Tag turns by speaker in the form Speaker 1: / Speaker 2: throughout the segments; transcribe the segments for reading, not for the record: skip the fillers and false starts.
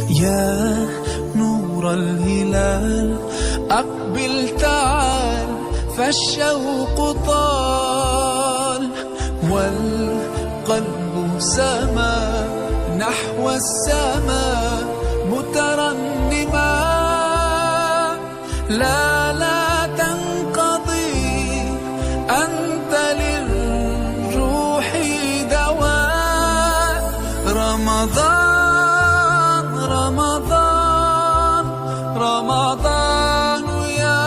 Speaker 1: يا نور الهلال أقبل تعال، فالشوق طال والقلب سما نحو السماء مترنما. لا تنقضي، أنت للروح دواء. رمضان رمضان رمضان يا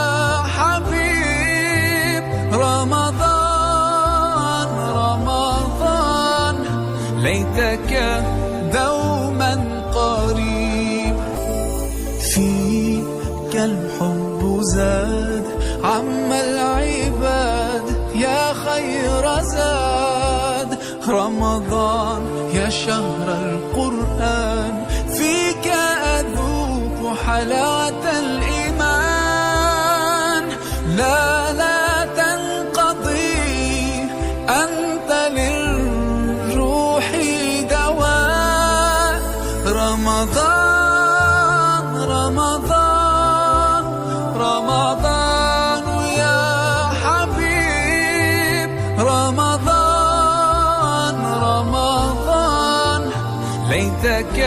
Speaker 1: حبيب، رمضان رمضان ليتك دوما قريب. فيك الحب زاد عم العباد يا خير زاد. رمضان يا شهر القرآن، فيك أذوق حلاوة الإيمان. لا تنقضي، أنت للروح دواء. رمضان رمضان رمضان يا حبيب، رمضان رمضان ليتك